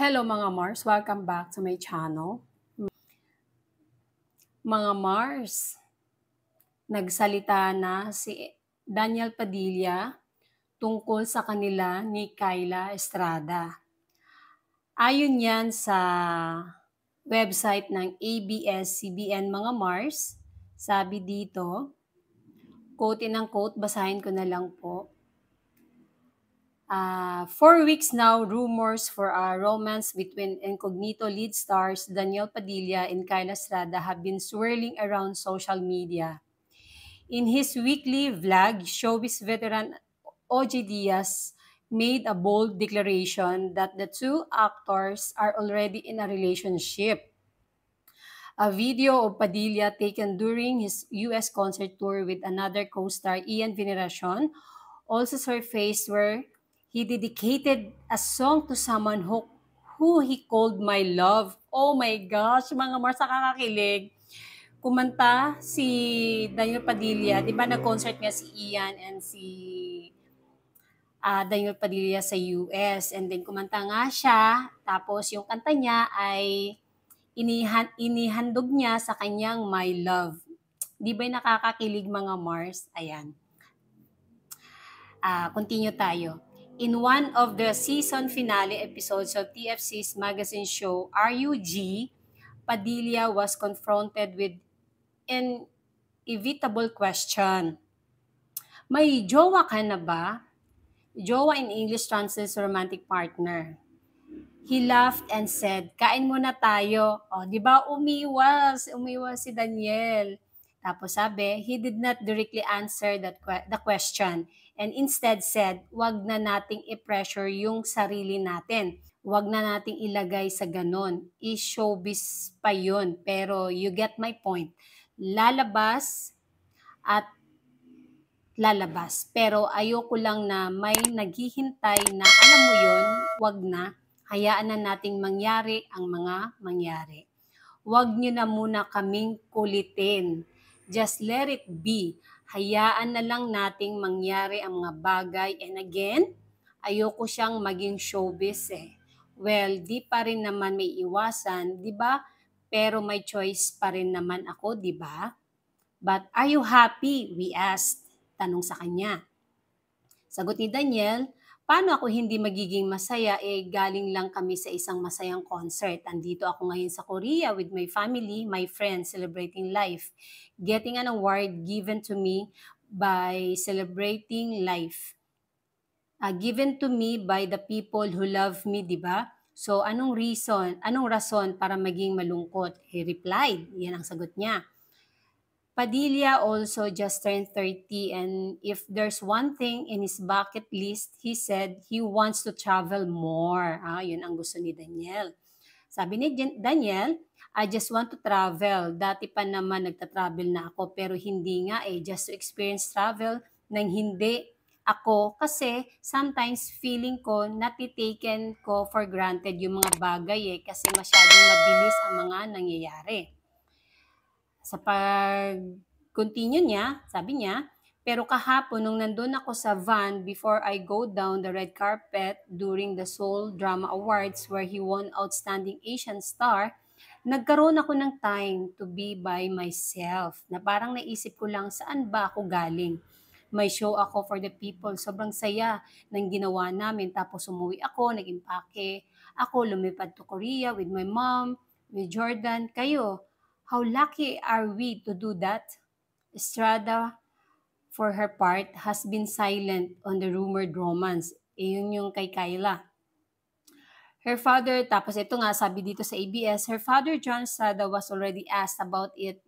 Hello mga Mars, welcome back to my channel. Mga Mars, nagsalita na si Daniel Padilla tungkol sa kanila ni Kyla Estrada. Ayon yan sa website ng ABS-CBN mga Mars, sabi dito, quote in quote, basahin ko na lang po. 4 weeks now, rumors for a romance between Incognito lead stars Daniel Padilla and Kyla Estrada have been swirling around social media. In his weekly vlog, showbiz veteran OJ Diaz made a bold declaration that the two actors are already in a relationship. A video of Padilla taken during his US concert tour with another co-star Ian Veneracion also surfaced where he dedicated a song to someone who he called my love. Oh my gosh, mga Mars, nakakakilig. Kumanta si Daniel Padilla, di ba nag-concert nga si Ian and si Daniel Padilla sa US. And then kumanta nga siya, tapos yung kanta niya ay inihandog niya sa kanyang my love. Di ba nakakakilig mga Mars? Ayan. Continue tayo. In one of the season finale episodes of TFC's magazine show, RUG, Padilla was confronted with an inevitable question. May jowa ka na ba? Jowa in English translates romantic partner. He laughed and said, kain muna tayo. O, di ba umiwas si Daniel. Tapos sabi, he did not directly answer the question and instead said, wag na nating i-pressure yung sarili natin. Wag na nating ilagay sa ganon. I-showbiz pa yun. Pero you get my point. Lalabas at lalabas. Pero ayoko lang na may naghihintay na alam mo yun, wag na. Hayaan na nating mangyari ang mga mangyari. Wag nyo na muna kaming kulitin. Just let it be. Hayaan na lang nating mangyari ang mga bagay. And again, ayoko siyang maging showbiz eh. Well, di pa rin naman may iwasan, di ba? Pero may choice pa rin naman ako, di ba? But are you happy? We asked. Tanong sa kanya. Sagot ni Daniel, paano ako hindi magiging masaya galing lang kami sa isang masayang concert. Andito ako ngayon sa Korea with my family, my friends, celebrating life. Getting an award given to me by celebrating life. Given to me by the people who love me, di ba? So, anong rason para maging malungkot? He replied, yan ang sagot niya. Padilla also just turned 30 and if there's one thing in his bucket list, he said he wants to travel more. Yun ang gusto ni Daniel. Sabi ni Daniel, I just want to travel. Dati pa naman nagta-travel na ako pero hindi nga just to experience travel nang hindi ako kasi sometimes feeling ko natitaken ko for granted yung mga bagay kasi masyadong mabilis ang mga nangyayari. Sa pag-continue niya, sabi niya, pero kahapon nung nandun ako sa van before I go down the red carpet during the Seoul Drama Awards where he won Outstanding Asian Star, nagkaroon ako ng time to be by myself na parang naisip ko lang saan ba ako galing. May show ako for the people. Sobrang saya ng ginawa namin. Tapos umuwi ako, nag-impake. Ako lumipad to Korea with my mom, with Jordan. Kayo, how lucky are we to do that? Estrada, for her part, has been silent on the rumored romance. Yun yung kay Kyla. Her father, tapos ito nga, sabi dito sa ABS, her father, John Estrada, was already asked about it,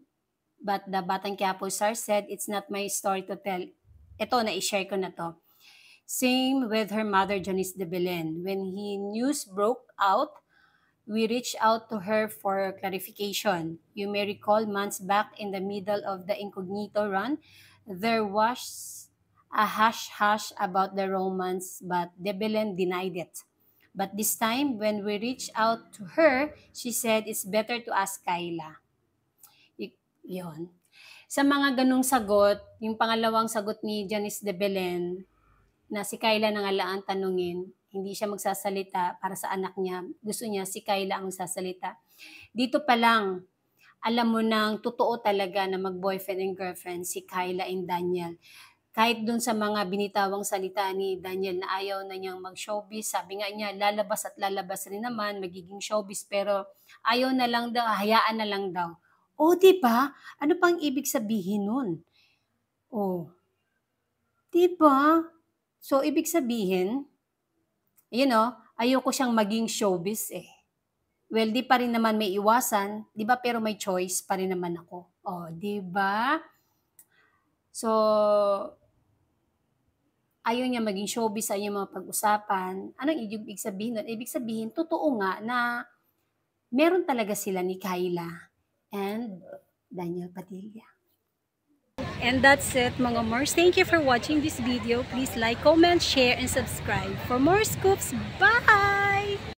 but the Batang Quiapo star said, it's not my story to tell. Ito, na-share ko na to. Same with her mother, Janice de Belen. When news broke out, we reached out to her for clarification. You may recall months back in the middle of the Incognito run, there was a hush-hush about the romance but De Belen denied it. But this time, when we reached out to her, she said it's better to ask Kyla. Yun. Sa mga ganung sagot, yung pangalawang sagot ni Janice de Belen, na si Kyla na nga lang ang tanungin, Hindi siya magsasalita para sa anak niya. Gusto niya si Kyla ang magsasalita. Dito pa lang, alam mo nang totoo talaga na mag-boyfriend and girlfriend si Kyla and Daniel. Kahit dun sa mga binitawang salita ni Daniel na ayaw na niyang mag-showbiz, sabi nga niya, lalabas at lalabas rin naman, magiging showbiz, pero ayaw na lang daw, hayaan na lang daw. O, di ba? Ano pang ibig sabihin nun? O, di ba? So, ibig sabihin, ayoko siyang maging showbiz eh. Well, di pa rin naman may iwasan, di ba? Pero may choice pa rin naman ako. O, di ba? So, ayaw niya maging showbiz sa inyong mga pag-usapan. Anong ibig sabihin nun? Ibig sabihin, totoo nga na meron talaga sila ni Kyla and Daniel Padilla. And that's it, mga Mars. Thank you for watching this video. Please like, comment, share, and subscribe for more scoops. Bye!